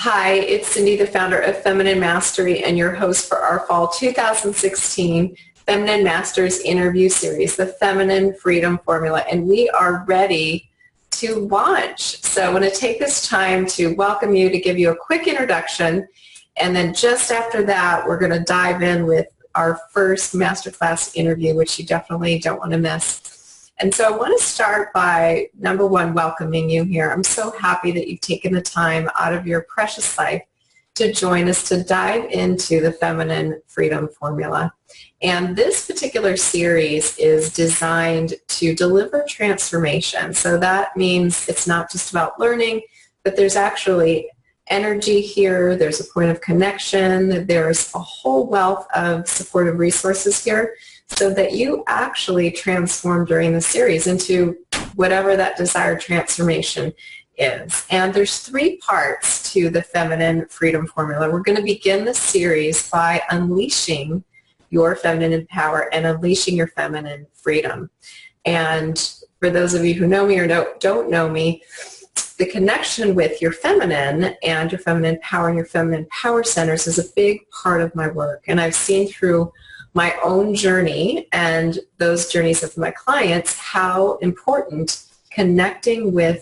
Hi, it's Cindy, the founder of Feminine Mastery and your host for our fall 2016 Feminine Masters Interview Series, the Feminine Freedom Formula, and we are ready to launch. So I want to take this time to welcome you, to give you a quick introduction, and then just after that, we're going to dive in with our first masterclass interview, which you definitely don't want to miss. And so I want to start by, number one, welcoming you here. I'm so happy that you've taken the time out of your precious life to join us to dive into the Feminine Freedom Formula. And this particular series is designed to deliver transformation. So that means it's not just about learning, but there's actually energy here, there's a point of connection, there's a whole wealth of supportive resources here, so that you actually transform during the series into whatever that desired transformation is. And there's three parts to the Feminine Freedom Formula. We're going to begin the series by unleashing your feminine power and unleashing your feminine freedom. And for those of you who know me or don't know me, the connection with your feminine and your feminine power and your feminine power centers is a big part of my work. And I've seen through my own journey and those journeys of my clients how important connecting with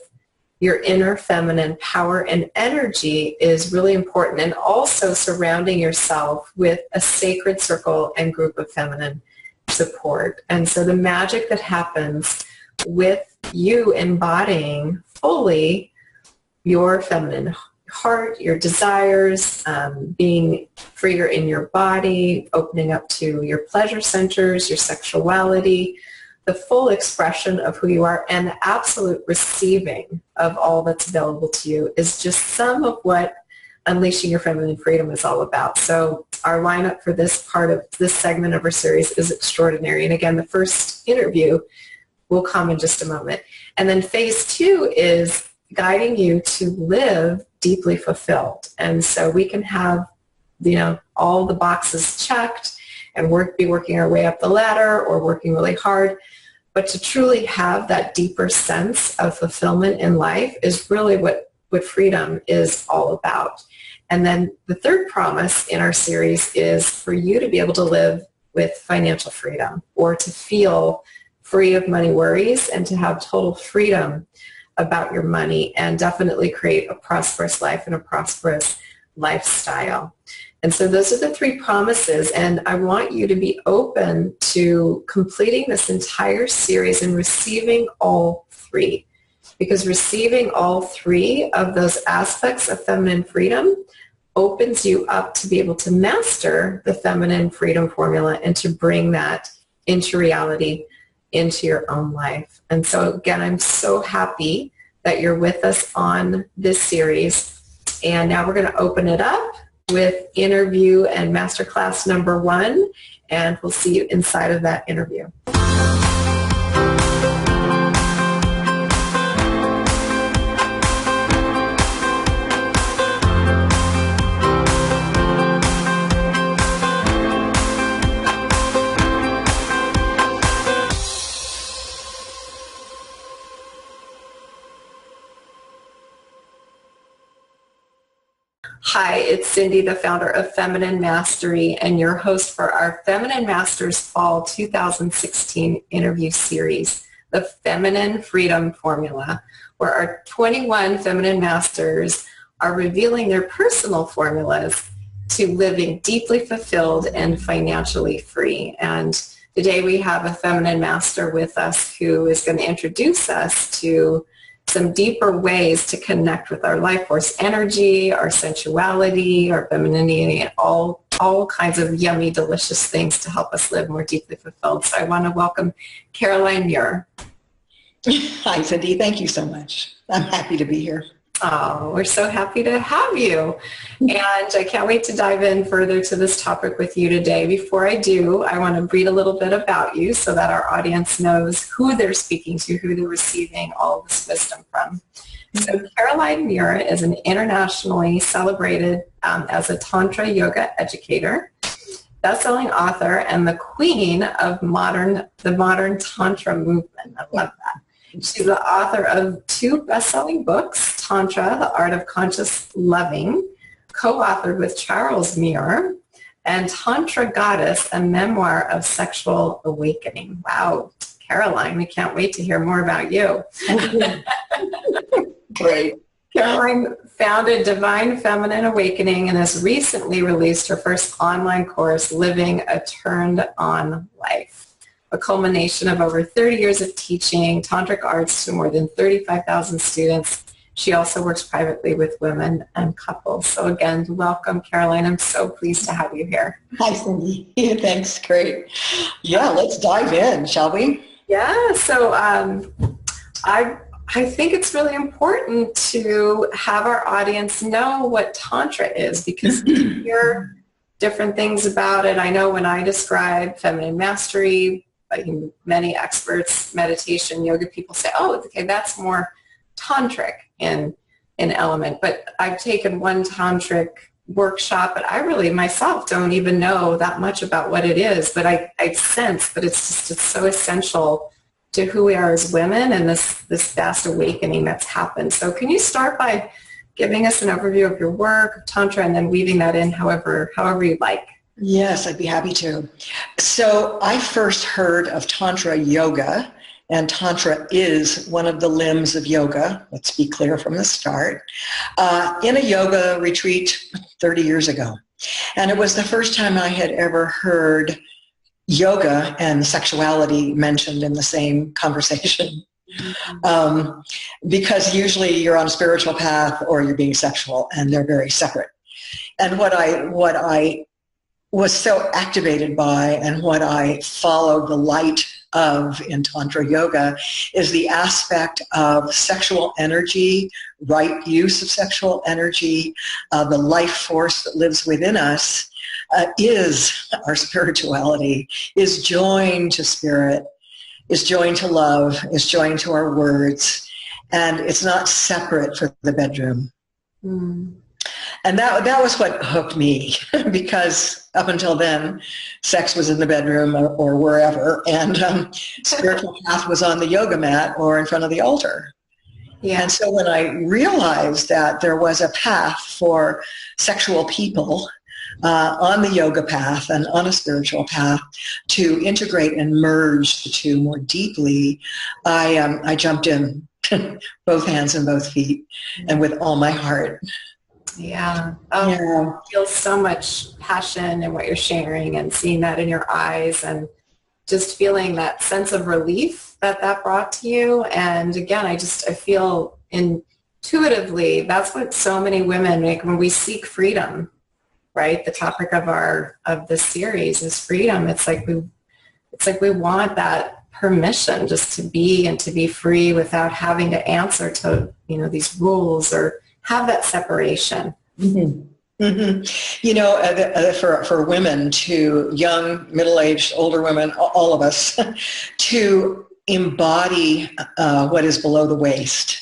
your inner feminine power and energy is really important, and also surrounding yourself with a sacred circle and group of feminine support. And so the magic that happens with you embodying fully your feminine heart, your desires, being freer in your body, opening up to your pleasure centers, your sexuality, the full expression of who you are, and the absolute receiving of all that's available to you is just some of what unleashing your feminine freedom is all about. So our lineup for this part of this segment of our series is extraordinary. And again, the first interview will come in just a moment. And then phase two is guiding you to live deeply fulfilled. And so we can have, all the boxes checked and be working our way up the ladder or working really hard. But to truly have that deeper sense of fulfillment in life is really what freedom is all about. And then the third promise in our series is for you to be able to live with financial freedom, or to feel free of money worries and to have total freedom about your money, and definitely create a prosperous life and a prosperous lifestyle. And so those are the three promises, and I want you to be open to completing this entire series and receiving all three, because receiving all three of those aspects of feminine freedom opens you up to be able to master the Feminine Freedom Formula and to bring that into reality, into your own life. And so again, I'm so happy that you're with us on this series. And now we're going to open it up with interview and masterclass number one, and we'll see you inside of that interview. Hi, it's Cindy, the founder of Feminine Mastery and your host for our Feminine Masters Fall 2016 interview series, the Feminine Freedom Formula, where our 21 Feminine Masters are revealing their personal formulas to living deeply fulfilled and financially free. And today we have a Feminine Master with us who is going to introduce us to some deeper ways to connect with our life force energy, our sensuality, our femininity, and all kinds of yummy, delicious things to help us live more deeply fulfilled. So I want to welcome Caroline Muir. Hi, Cindy. Thank you so much. I'm happy to be here. Oh, we're so happy to have you. And I can't wait to dive in further to this topic with you today. Before I do, I want to read a little bit about you so that our audience knows who they're speaking to, who they're receiving all this wisdom from. So Caroline Muir is an internationally celebrated as a Tantra yoga educator, best-selling author, and the queen of the modern Tantra movement. I love that. She's the author of 2 best-selling books, Tantra, The Art of Conscious Loving, co-authored with Charles Muir, and Tantra Goddess, a memoir of sexual awakening. Wow, Caroline, we can't wait to hear more about you. Great. Caroline founded Divine Feminine Awakening and has recently released her first online course, Living a Turned On Life, a culmination of over 30 years of teaching tantric arts to more than 35,000 students. She also works privately with women and couples. So again, welcome, Caroline. I'm so pleased to have you here. Hi, Cindy. Thanks. Great. Yeah, let's dive in, shall we? Yeah. So I think it's really important to have our audience know what Tantra is, because you hear different things about it. I know when I describe feminine mastery, many experts, meditation, yoga people say, oh, okay, that's more tantric in element. But I've taken one tantric workshop, but I really myself don't even know that much about what it is. But I sense that it's so essential to who we are as women and this vast awakening that's happened. So can you start by giving us an overview of your work, of Tantra, and then weaving that in however you'd like? Yes, I'd be happy to. So I first heard of Tantra yoga, and Tantra is one of the limbs of yoga, let's be clear from the start, in a yoga retreat 30 years ago. And it was the first time I had ever heard yoga and sexuality mentioned in the same conversation. Because usually you're on a spiritual path or you're being sexual, and they're very separate. And what I was so activated by, and what I followed the light of in Tantra yoga, is the aspect of sexual energy, right use of sexual energy, the life force that lives within us, is our spirituality, is joined to spirit, is joined to love, is joined to our words, and it's not separate for the bedroom. And that was what hooked me, because up until then, sex was in the bedroom or wherever, and spiritual path was on the yoga mat or in front of the altar. Yeah. And so when I realized that there was a path for sexual people on the yoga path and on a spiritual path to integrate and merge the two more deeply, I jumped in, both hands and both feet, and with all my heart. Yeah. I feel so much passion in what you're sharing, and seeing that in your eyes, and just feeling that sense of relief that brought to you. And again, I feel intuitively that's what so many women make when we seek freedom, right? The topic of this series is freedom. It's like we want that permission just to be and to be free without having to answer to, these rules or have that separation. Mm-hmm. Mm-hmm. For women, to young, middle-aged, older women, all of us, to embody what is below the waist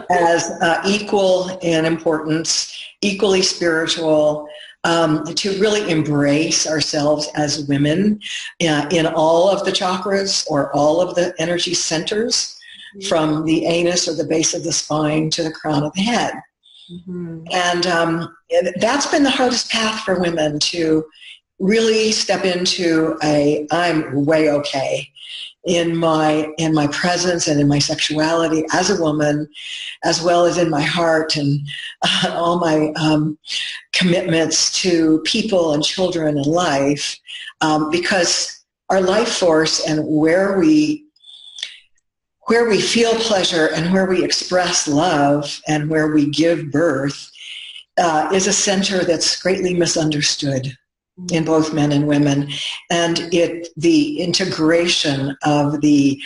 as equal in importance, equally spiritual, to really embrace ourselves as women in all of the chakras or all of the energy centers, from the anus or the base of the spine to the crown of the head. Mm-hmm. And that's been the hardest path for women, to really step into I'm way okay in my presence and in my sexuality as a woman, as well as in my heart and all my commitments to people and children and life, because our life force and where we feel pleasure and where we express love and where we give birth is a center that's greatly misunderstood in both men and women. And the integration of the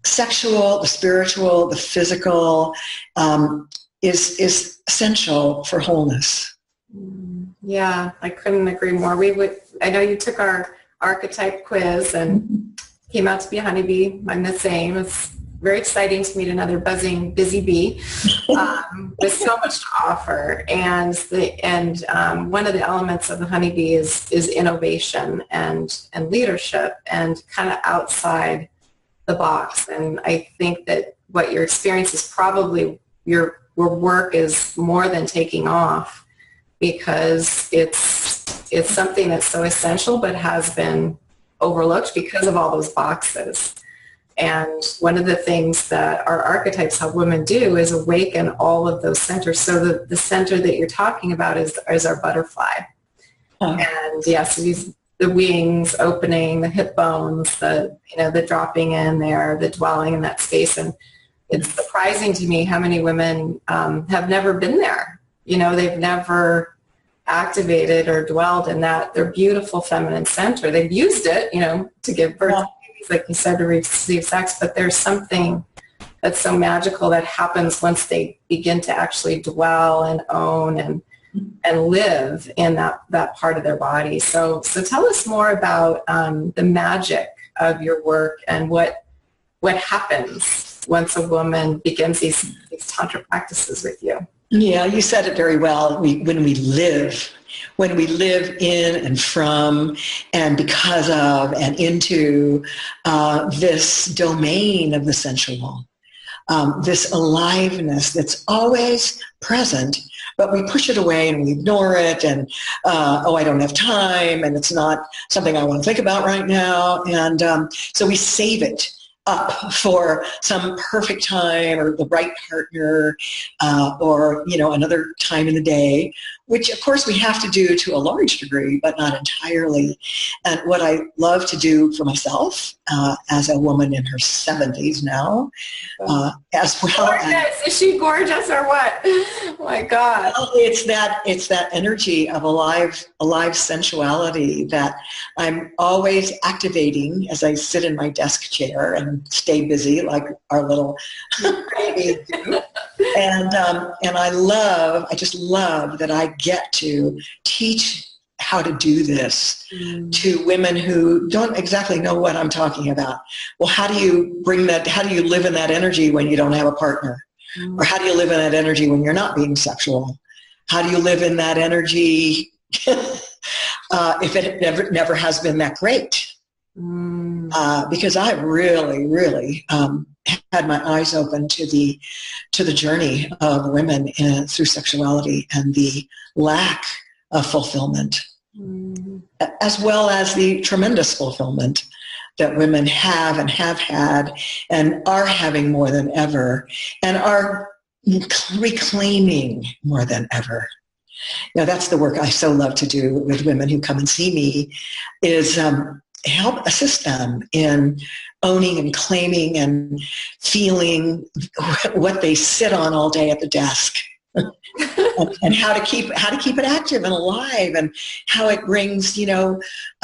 sexual, the spiritual, the physical is essential for wholeness. Yeah, I couldn't agree more. I know you took our archetype quiz and came out to be a honeybee. I'm the same. It's very exciting to meet another buzzing, busy bee with so much to offer. And one of the elements of the honeybee is innovation and leadership, and kind of outside the box. And I think that what your experience is probably your work is more than taking off. because it's something that's so essential but has been overlooked because of all those boxes. And one of the things that our archetypes help women do is awaken all of those centers. So the center that you're talking about is our butterfly. Oh. And yes, the wings opening, the hip bones, the dropping in there, the dwelling in that space. And it's surprising to me how many women have never been there. They've never activated or dwelled in their beautiful feminine center. They've used it, to give birth to babies, like you said, to receive sex, but there's something that's so magical that happens once they begin to actually dwell and own and live in that part of their body. So tell us more about the magic of your work and what happens once a woman begins these Tantra practices with you. Yeah, you said it very well. When we live in and from and because of and into this domain of the sensual, this aliveness that's always present, but we push it away and we ignore it and, I don't have time and it's not something I want to think about right now. And so we save it up for some perfect time or the right partner or, another time in the day, which of course we have to do to a large degree, but not entirely. And what I love to do for myself as a woman in her 70s now, as well. Gorgeous. Is she gorgeous or what? Oh my God. Well, it's that energy of alive sensuality that I'm always activating as I sit in my desk chair and stay busy like our little babies do. And I just love that I get to teach how to do this to women who don't exactly know what I'm talking about. Well, how do you live in that energy when you don't have a partner? Or how do you live in that energy when you're not being sexual? How do you live in that energy if it never has been that great? Because I really, really had my eyes open to the journey of women through sexuality and the lack of fulfillment, as well as the tremendous fulfillment that women have and have had and are having more than ever and are reclaiming more than ever. That's the work I so love to do with women who come and see me, is help assist them in owning and claiming and feeling what they sit on all day at the desk. and how to keep it active and alive, and how it brings a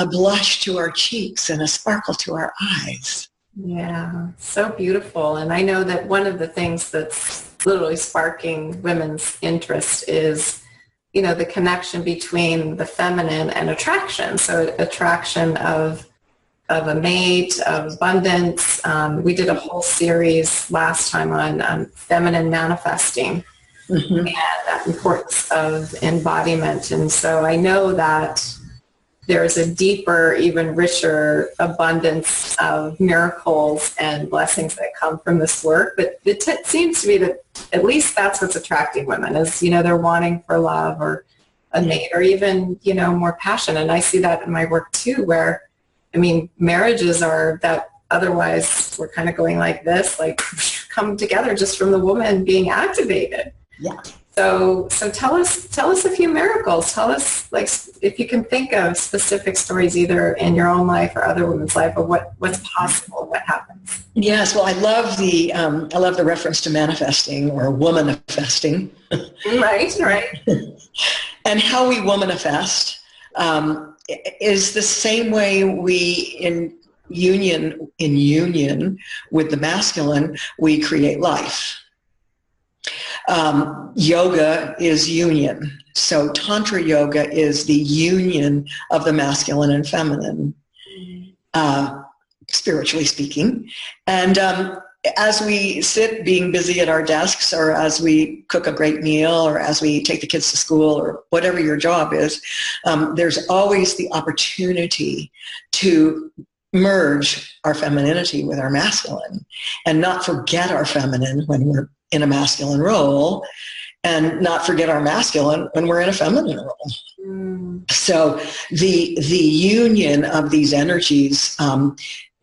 blush to our cheeks and a sparkle to our eyes. Yeah, so beautiful. And I know that one of the things that's literally sparking women's interest is the connection between the feminine and attraction. So attraction of a mate, of abundance. We did a whole series last time on feminine manifesting. And that importance of embodiment. And so I know that there's a deeper, even richer abundance of miracles and blessings that come from this work. But it seems to be that at least that's what's attracting women, is, they're wanting for love or a mate or even, more passion. And I see that in my work too, where, marriages are that otherwise we're kind of going like this, like come together just from the woman being activated. Yeah. So tell us a few miracles. Tell us, like, if you can think of specific stories either in your own life or other women's life, of what's possible, what happens. Yes, well, I love the reference to manifesting or womanifesting. Right. And how we womanifest is the same way we in union with the masculine, we create life. Yoga is union. So Tantra yoga is the union of the masculine and feminine, spiritually speaking. And as we sit being busy at our desks, or as we cook a great meal, or as we take the kids to school, or whatever your job is, there's always the opportunity to merge our femininity with our masculine and not forget our feminine when we're in a masculine role, and not forget our masculine when we're in a feminine role. So the union of these energies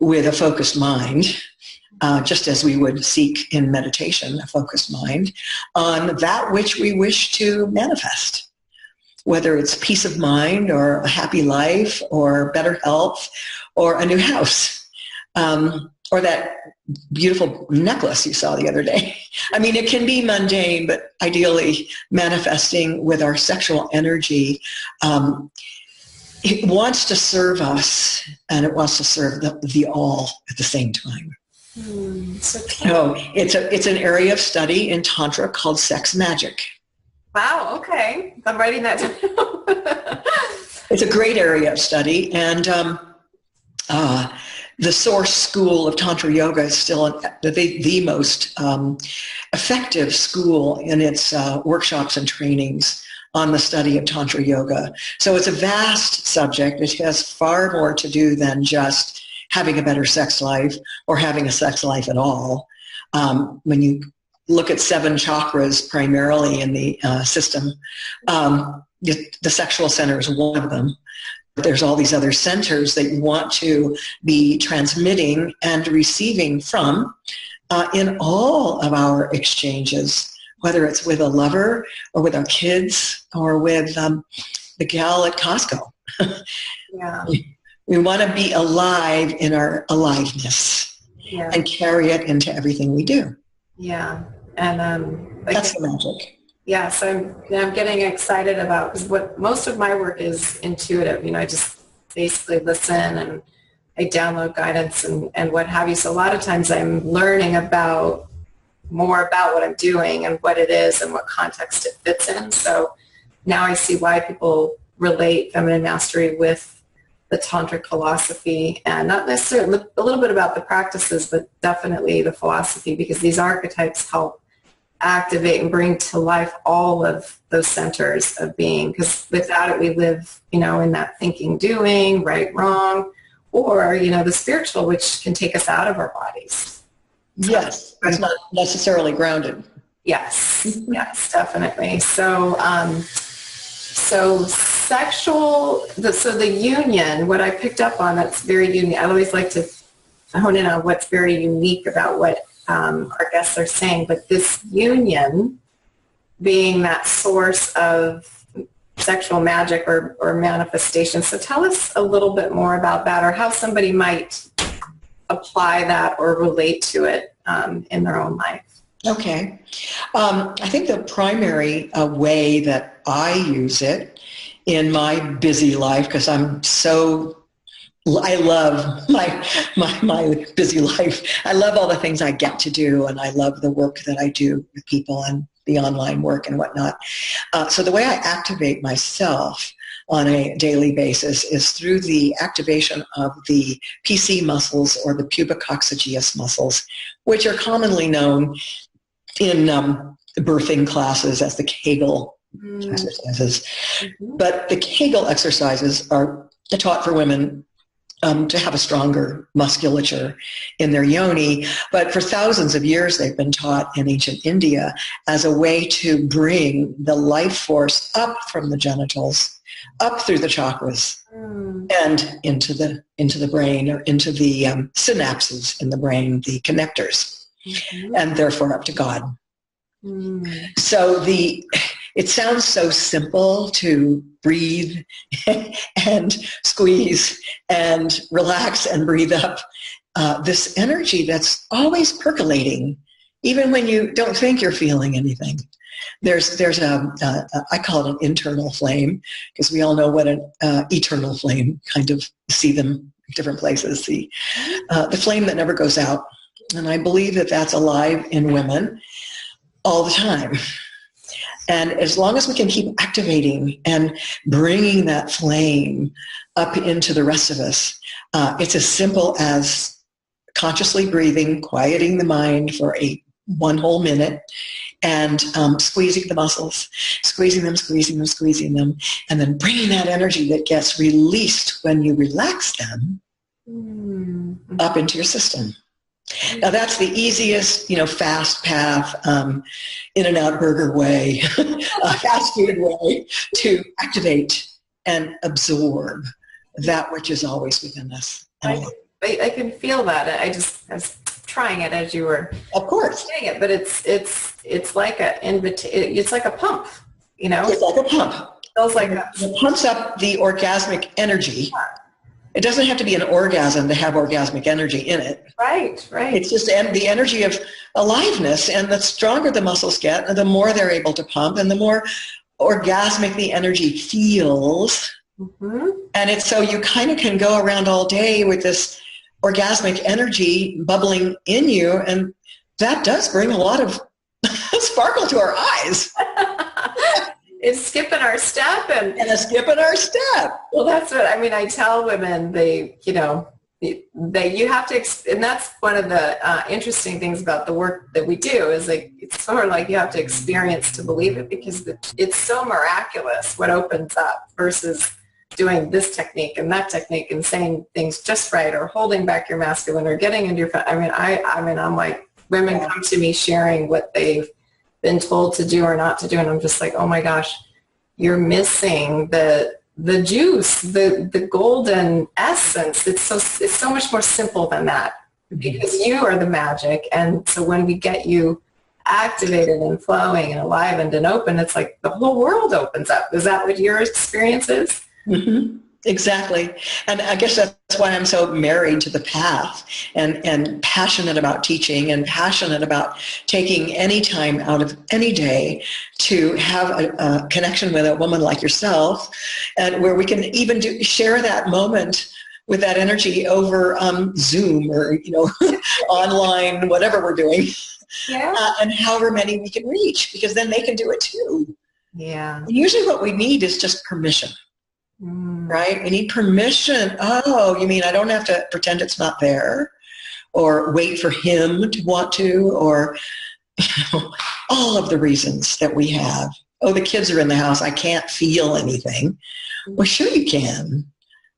with a focused mind, just as we would seek in meditation, a focused mind, on that which we wish to manifest, whether it's peace of mind or a happy life or better health or a new house, or that beautiful necklace you saw the other day. I mean, it can be mundane, but ideally manifesting with our sexual energy. It wants to serve us, and it wants to serve the all at the same time. So it's an area of study in Tantra called sex magic. Wow, okay. I'm writing that down. It's a great area of study, and the source school of Tantra Yoga is still the most effective school in its workshops and trainings on the study of Tantra Yoga. So it's a vast subject. It has far more to do than just having a better sex life or having a sex life at all. When you look at 7 chakras primarily in the system, the sexual center is one of them. There's all these other centers that you want to be transmitting and receiving from in all of our exchanges, whether it's with a lover or with our kids or with the gal at Costco. Yeah. We want to be alive in our aliveness and carry it into everything we do. Yeah. And that's the magic. Yeah, so I'm getting excited about, because what most of my work is intuitive. You know, I just basically listen and I download guidance and what have you. So a lot of times I'm learning more about what I'm doing and what it is and what context it fits in. So now I see why people relate feminine mastery with the tantric philosophy, and not necessarily a little bit about the practices, but definitely the philosophy, because these archetypes help activate and bring to life all of those centers of being, because without it we live, in that thinking, doing, right, wrong, or, the spiritual, which can take us out of our bodies. Yes, it's not necessarily grounded. Yes, yes, definitely. So, the union, what I picked up on that's very unique, I always like to hone in on what's very unique about what our guests are saying, but this union being that source of sexual magic or manifestation. So tell us a little bit more about that, or how somebody might apply that or relate to it in their own life. Okay. I think the primary way that I use it in my busy life, because I love my busy life. I love all the things I get to do, and I love the work that I do with people and the online work and whatnot. So the way I activate myself on a daily basis is through the activation of the PC muscles, or the pubococcygeus muscles, which are commonly known in birthing classes as the Kegel exercises. But the Kegel exercises are taught for women to have a stronger musculature in their yoni. But for thousands of years, they've been taught in ancient India as a way to bring the life force up from the genitals, up through the chakras, and into the brain, or into the synapses in the brain, the connectors, and therefore up to God. So it sounds so simple to breathe and squeeze and relax and breathe up this energy that's always percolating, even when you don't think you're feeling anything. There's I call it an internal flame, because we all know what an eternal flame, kind of see them in different places, the flame that never goes out. And I believe that that's alive in women all the time. And as long as we can keep activating and bringing that flame up into the rest of us, it's as simple as consciously breathing, quieting the mind for one whole minute, and squeezing the muscles, squeezing them, and then bringing that energy that gets released when you relax them up into your system. Now that's the easiest, fast path, In-N-Out Burger way, fast food way to activate and absorb that which is always within us. I can feel that. I was trying it as you were, of course, saying it, but it's like it's like a pump, It's like a pump. It feels like it pumps up the orgasmic energy. It doesn't have to be an orgasm to have orgasmic energy in it. Right. It's just the energy of aliveness, and the stronger the muscles get, the more they're able to pump, and the more orgasmic the energy feels. Mm-hmm. And it's so you kind of can go around all day with this orgasmic energy bubbling in you, and that does bring a lot of sparkle to our eyes. It's skipping our step and a skip in our step. Well, that's what I tell women. You have to, and that's one of the interesting things about the work that we do is it's sort of like you have to experience to believe it, because it's so miraculous what opens up versus doing this technique and that technique and saying things just right or holding back your masculine or getting into your. I'm like, women come to me sharing what they've been told to do or not to do, and I'm just like, oh my gosh, you're missing the juice, the golden essence. It's so much more simple than that, because you are the magic. And so when we get you activated and flowing and alive and open, it's like the whole world opens up. Is that what your experience is? Mm-hmm. Exactly. And I guess that's why I'm so married to the path and passionate about teaching and passionate about taking any time out of any day to have a connection with a woman like yourself, and where we can even share that moment with that energy over Zoom or, online, whatever we're doing, and however many we can reach, because then they can do it too. Yeah. And usually what we need is just permission. Right? We need permission. Oh, you mean I don't have to pretend it's not there or wait for him to want to, or all of the reasons that we have. Oh, the kids are in the house. I can't feel anything. Well, sure you can.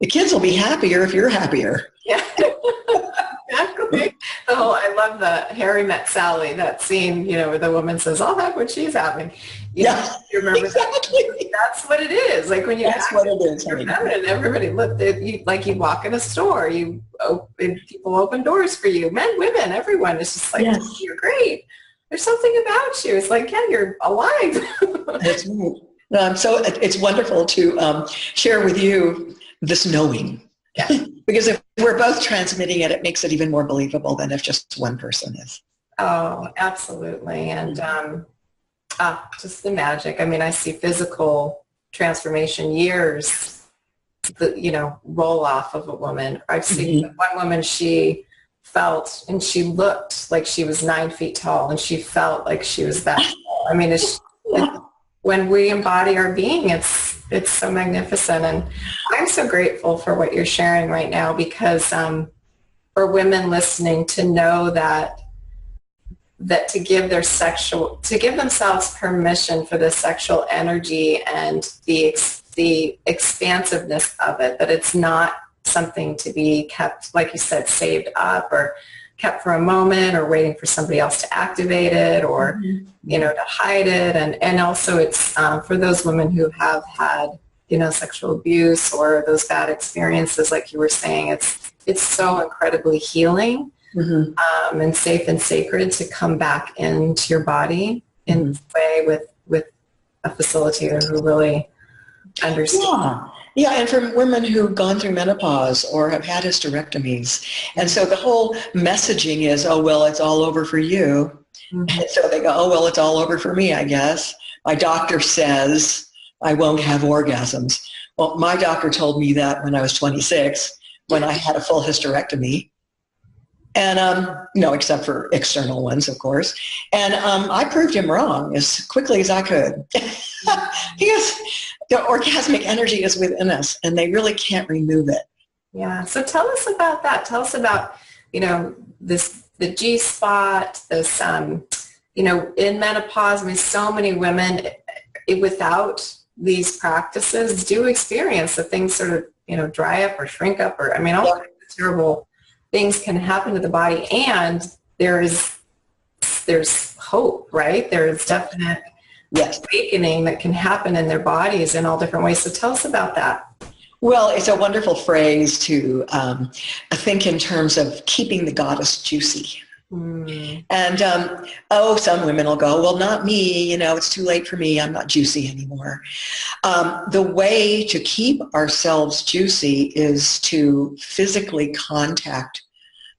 The kids will be happier if you're happier. Yeah. Exactly. I love the Harry Met Sally, that scene, where the woman says, I'll have what she's having. You remember exactly. that? That's what it is. Like when you That's what it is. Feminine, everybody look, like you walk in a store, people open doors for you, men, women, everyone. It's just like, You're great. There's something about you. It's like, you're alive. That's right. So it's wonderful to share with you this knowing. Yeah. Because if we're both transmitting it, it makes it even more believable than if just one person is. Oh, absolutely. And just the magic. I see physical transformation years, roll off of a woman. I've seen one woman, she felt and she looked like she was 9 feet tall, and she felt like she was that tall. When we embody our being, it's so magnificent. And I'm so grateful for what you're sharing right now, because for women listening to know that to give themselves permission for the sexual energy and the expansiveness of it, that it's not something to be kept, like you said, saved up or kept for a moment or waiting for somebody else to activate it or, to hide it. And also it's for those women who have had, sexual abuse or those bad experiences, like you were saying, it's so incredibly healing and safe and sacred to come back into your body in this way with a facilitator who really understands. Yeah, and for women who've gone through menopause or have had hysterectomies. And so the whole messaging is, oh, well, it's all over for you. And so they go, oh, well, it's all over for me, I guess. My doctor says I won't have orgasms. Well, my doctor told me that when I was 26, when I had a full hysterectomy. And, except for external ones, of course. And I proved him wrong as quickly as I could. Because the orgasmic energy is within us, and they really can't remove it. Yeah. So tell us about that. Tell us about, the G-spot, this, in menopause. So many women without these practices do experience that things sort of, dry up or shrink up or, all kinds of terrible things can happen to the body, and there's hope, right? There's definite awakening that can happen in their bodies in all different ways. So tell us about that. Well, it's a wonderful phrase to think in terms of keeping the goddess juicy. And, some women will go, well, not me, it's too late for me. I'm not juicy anymore. The way to keep ourselves juicy is to physically contact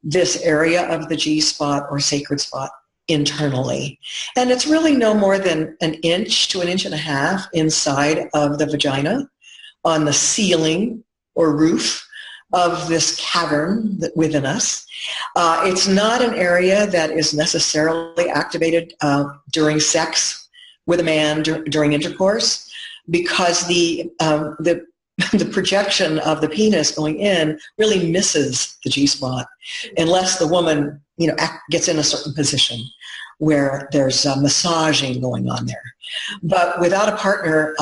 this area of the G spot or sacred spot internally. And it's really no more than an inch to an inch and a half inside of the vagina on the ceiling or roof of this cavern within us. It's not an area that is necessarily activated during sex with a man during intercourse, because the projection of the penis going in really misses the G-spot unless the woman gets in a certain position where there's massaging going on there. But without a partner,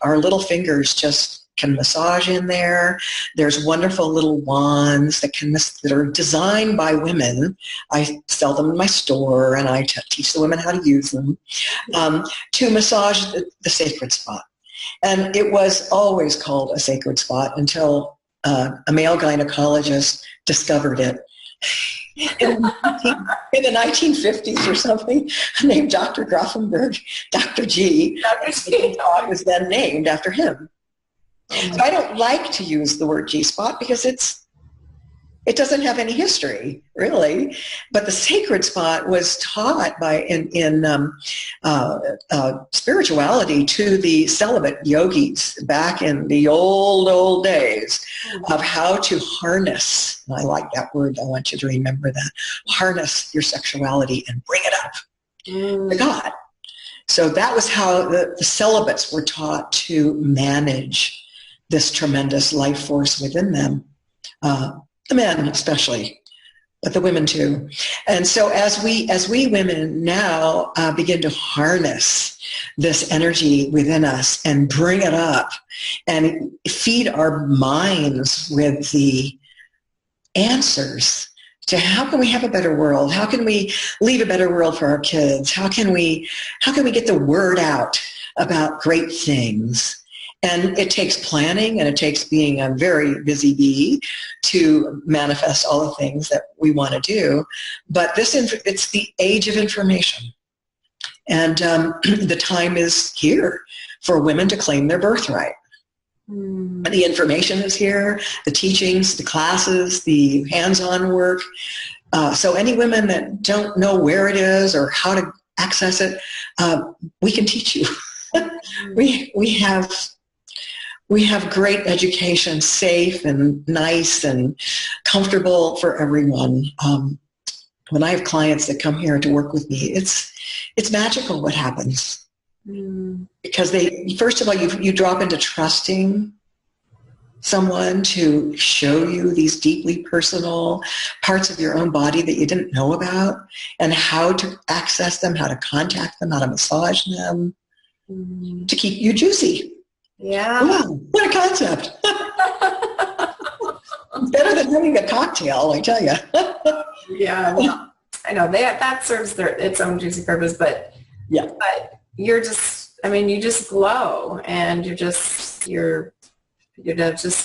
our little fingers just can massage in there. There's wonderful little wands that are designed by women. I sell them in my store, and I teach the women how to use them to massage the sacred spot. And it was always called a sacred spot until a male gynecologist discovered it in the 1950s or something, named Dr. Grafenberg, Dr. G. Dr. G. It was then named after him. So I don't like to use the word G-spot because it doesn't have any history, really. But the sacred spot was taught in spirituality to the celibate yogis back in the old days of how to harness. And I like that word. I want you to remember that. Harness your sexuality and bring it up to God. So that was how the celibates were taught to manage this tremendous life force within them. The men especially, but the women too. And so as we women now begin to harness this energy within us and bring it up and feed our minds with the answers to how can we have a better world? How can we leave a better world for our kids? How can we get the word out about great things? And it takes planning, and it takes being a very busy bee to manifest all the things that we want to do. But it's the age of information. And the time is here for women to claim their birthright. And the information is here, the teachings, the classes, the hands-on work. So any women that don't know where it is or how to access it, we can teach you. We have great education, safe and nice and comfortable for everyone. When I have clients that come here to work with me, it's magical what happens. Because first of all, you drop into trusting someone to show you these deeply personal parts of your own body that you didn't know about, and how to access them, how to contact them, how to massage them to keep you juicy. Yeah. Wow, what a concept. Better than having a cocktail, I tell you. Yeah, well, I know that serves its own juicy purpose, but you're just, you just glow, and you're just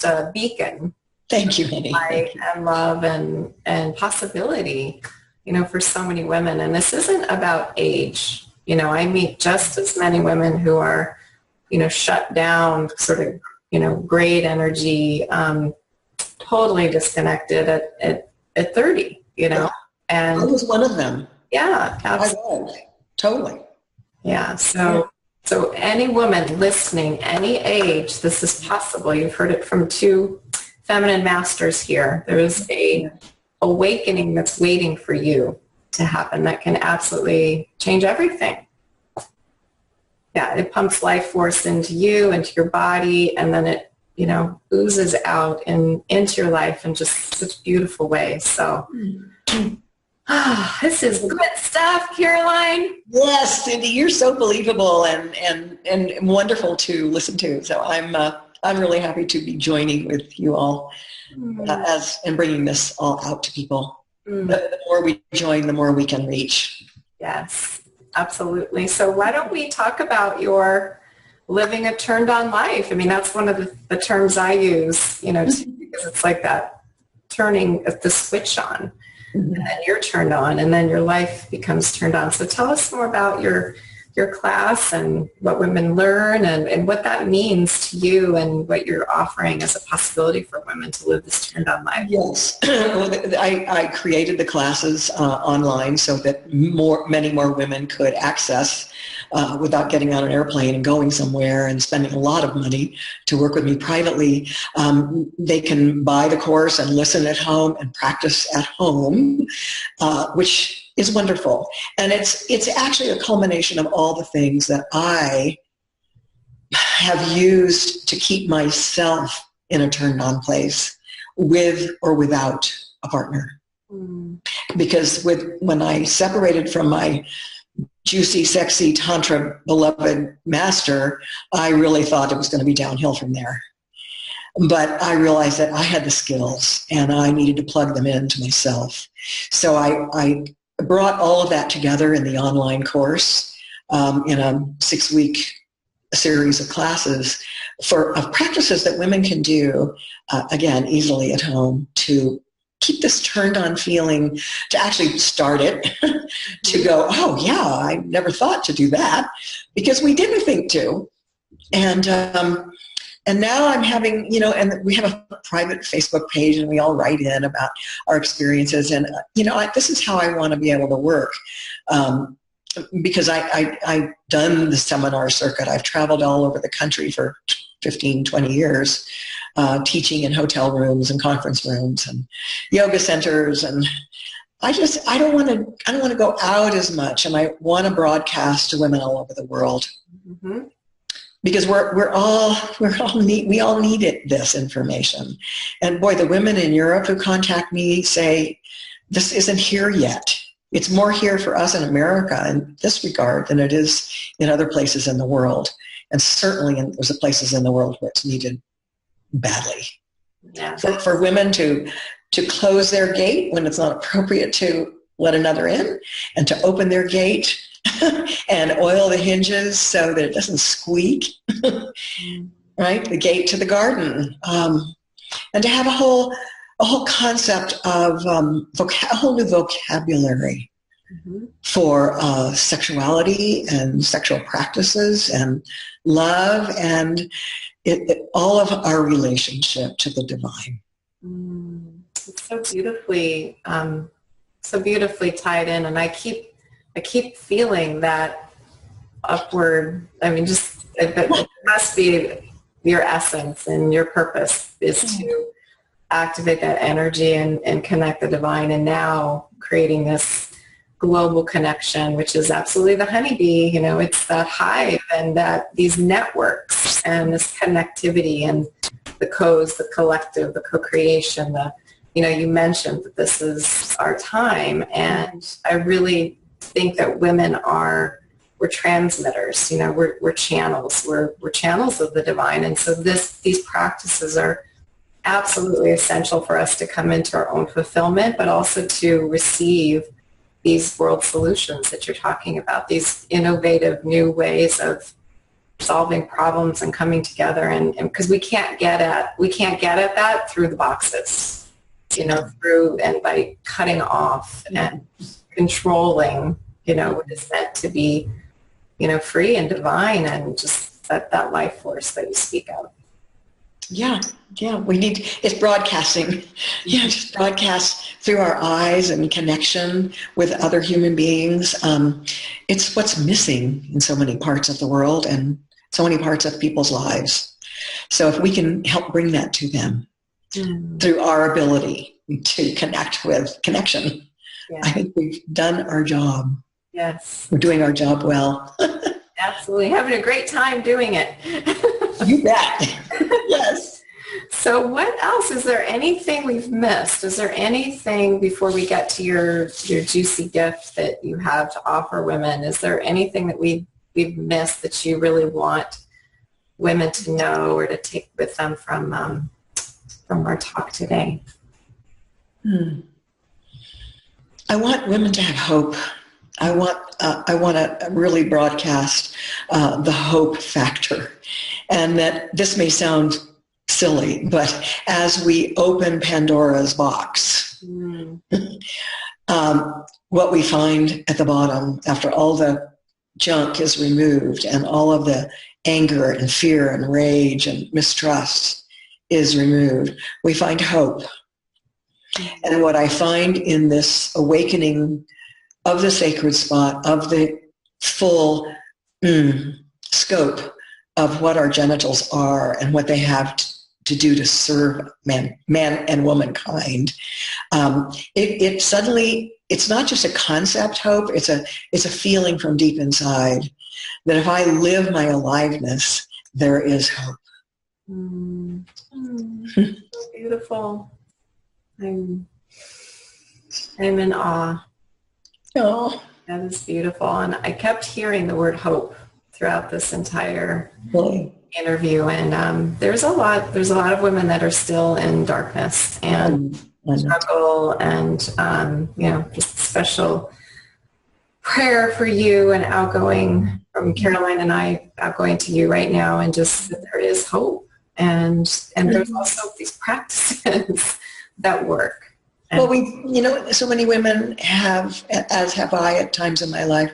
a beacon. Thank you, honey. Light and love and possibility, for so many women. And this isn't about age. I meet just as many women who are shut down, sort of, great energy, totally disconnected at 30, and I was one of them. Yeah, absolutely. I was, totally. Yeah. So any woman listening, any age, this is possible. You've heard it from two feminine masters here. There is a awakening that's waiting for you to happen that can absolutely change everything. Yeah, it pumps life force into you, into your body, and then it, oozes out into your life in just such beautiful ways. So this is good stuff, Caroline. Yes, Cindy, you're so believable and wonderful to listen to. So I'm I'm really happy to be joining with you all and bringing this all out to people. The more we join, the more we can reach. Yes, absolutely. So why don't we talk about your living a turned on life? I mean, that's one of the terms I use, because it's like that turning the switch on, and then you're turned on, and then your life becomes turned on. So tell us more about your class and what women learn and what that means to you and what you're offering as a possibility for women to live this turned on life. Yes. I created the classes online so that many more women could access without getting on an airplane and going somewhere and spending a lot of money to work with me privately. They can buy the course and listen at home and practice at home, which is wonderful. And it's actually a culmination of all the things that I have used to keep myself in a turned on place with or without a partner. Because when I separated from my juicy, sexy, Tantra beloved master, I really thought it was going to be downhill from there. But I realized that I had the skills and I needed to plug them into myself. So I brought all of that together in the online course in a 6-week series of classes of practices that women can do, again, easily at home to keep this turned on feeling, to actually start it, to go, oh yeah, I never thought to do that, because we didn't think to. And now I'm having, and we have a private Facebook page and we all write in about our experiences. And, this is how I want to be able to work. Because I've done the seminar circuit. I've traveled all over the country for 15, 20 years, teaching in hotel rooms and conference rooms and yoga centers. And I don't want to go out as much. And I want to broadcast to women all over the world. Mm-hmm. Because we all need this information. And boy, the women in Europe who contact me say, this isn't here yet. It's more here for us in America in this regard than it is in other places in the world. And certainly there's places in the world where it's needed badly. Yeah. For women to close their gate when it's not appropriate to let another in, and to open their gate and oil the hinges so that it doesn't squeak, right? The gate to the garden. And to have a whole concept of a whole new vocabulary for sexuality and sexual practices and love and all of our relationship to the divine. It's so beautifully tied in, and I keep feeling that upward. I mean, just it must be your essence and your purpose is to activate that energy and connect the divine, and now creating this global connection, which is absolutely the honeybee. It's that hive and that these networks and this connectivity and the collective, the co-creation, you mentioned that this is our time, and I really think that women we're transmitters, we're channels, we're channels of the divine, and so these practices are absolutely essential for us to come into our own fulfillment, but also to receive these world solutions that you're talking about, these innovative new ways of solving problems and coming together, and because we can't get at that through the boxes, through and by cutting off and controlling, what is meant to be, free and divine, and just that life force that you speak of. Yeah, it's broadcasting. Yeah, just broadcast through our eyes and connection with other human beings. It's what's missing in so many parts of the world and so many parts of people's lives. So if we can help bring that to them through our ability to connect with connection, I think we've done our job. Yes. We're doing our job well. Absolutely. Having a great time doing it. You bet. Yes. So what else? Is there anything we've missed? Is there anything before we get to your juicy gift that you have to offer women? Is there anything that we've missed that you really want women to know or to take with them from our talk today? I want women to have hope. I want to really broadcast the hope factor, and that this may sound silly, but as we open Pandora's box, what we find at the bottom after all the junk is removed and all of the anger and fear and rage and mistrust is removed, we find hope. And what I find in this awakening of the sacred spot, of the full scope of what our genitals are and what they have to do to serve man and womankind, it suddenly, it's not just a concept hope, it's a feeling from deep inside that if I live my aliveness, there is hope. Beautiful. I'm in awe. Oh, that is beautiful. And I kept hearing the word hope throughout this entire interview. And there's a lot of women that are still in darkness and struggle, and just a special prayer for you and outgoing from Caroline and I, outgoing to you right now, and just that there is hope, and there's also these practices that work. Well, so many women have, as have I at times in my life,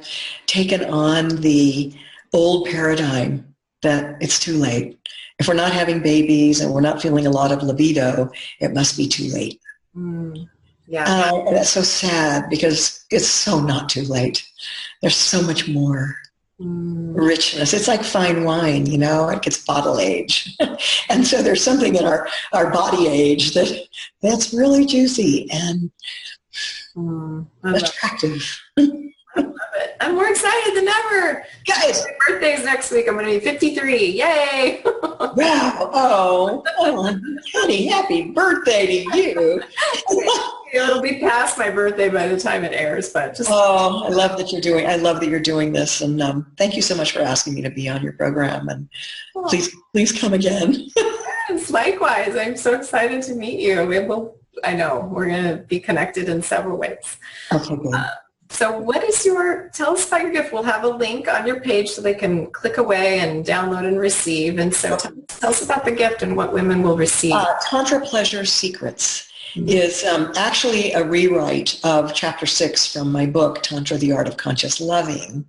taken on the old paradigm that it's too late. If we're not having babies and we're not feeling a lot of libido, it must be too late. Yeah. And that's so sad, because it's so not too late. There's so much more richness. It's like fine wine, it gets bottle age. And so there's something in our body age that's really juicy and attractive. I love it. I'm more excited than ever. Guys, my birthday's next week. I'm going to be 53. Yay! Wow. Oh, honey, happy birthday to you. It'll be past my birthday by the time it airs, but just. Oh, I love that you're doing this. And thank you so much for asking me to be on your program. And please come again. Yes, likewise. I'm so excited to meet you. I know we're going to be connected in several ways. Okay, good. So tell us about your gift. We'll have a link on your page so they can click away and download and receive. And so tell us about the gift and what women will receive. Tantra Pleasure Secrets is actually a rewrite of Chapter 6 from my book, Tantra, the Art of Conscious Loving.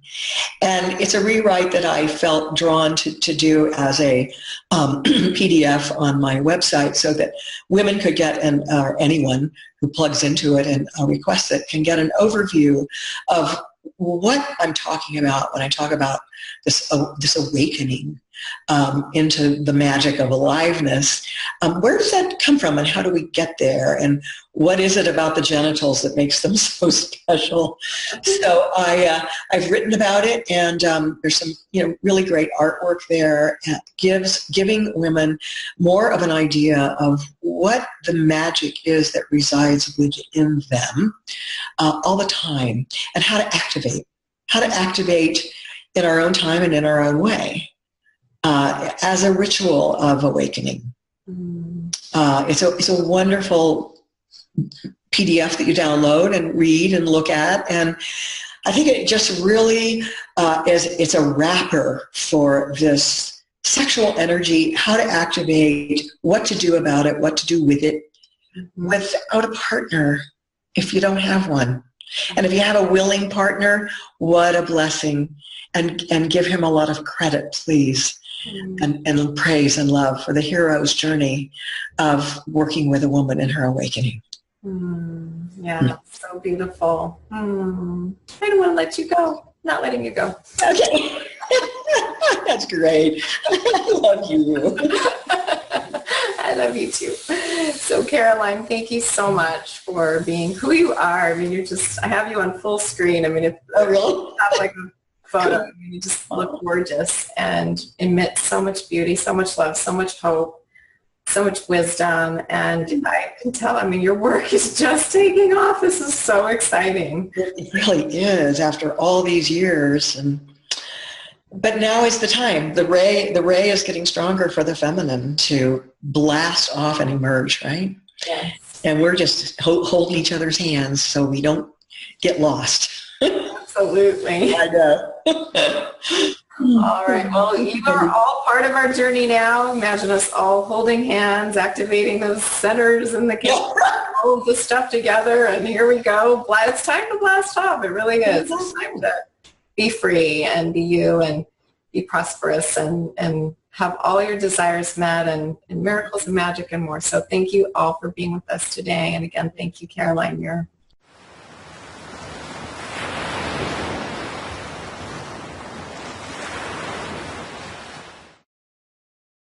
And it's a rewrite that I felt drawn to do as a PDF on my website, so that women could get, or anyone who plugs into it and requests it can get an overview of what I'm talking about when I talk about this awakening into the magic of aliveness. Where does that come from, and how do we get there, and what is it about the genitals that makes them so special? So I've written about it, and there's some really great artwork there, giving women more of an idea of what the magic is that resides within them all the time, and how to activate in our own time and in our own way. As a ritual of awakening. It's a wonderful PDF that you download and read and look at, and I think it just really it's a wrapper for this sexual energy, how to activate, what to do about it, what to do with it, without a partner if you don't have one. And if you have a willing partner, what a blessing. And give him a lot of credit, please. And praise and love for the hero's journey of working with a woman in her awakening. So beautiful. I don't want to let you go. Not letting you go. Okay. That's great. I love you. I love you too. So Caroline, thank you so much for being who you are. I mean, I have you on full screen. I mean, if really? have like a photo, I mean, you just look gorgeous and emit so much beauty, so much love, so much hope, so much wisdom. And I can tell, I mean, your work is just taking off. This is so exciting. It really is, after all these years. And But now is the time. The ray is getting stronger for the feminine to blast off and emerge, right? Yes. And we're just holding each other's hands so we don't get lost. Absolutely. I know. All right. Well, you are all part of our journey now. Imagine us all holding hands, activating those centers in the camera, all of the stuff together, and here we go. It's time to blast off. It really is. It's time to be free and be you and be prosperous and have all your desires met and miracles and magic and more. So thank you all for being with us today. And again, thank you, Caroline. You're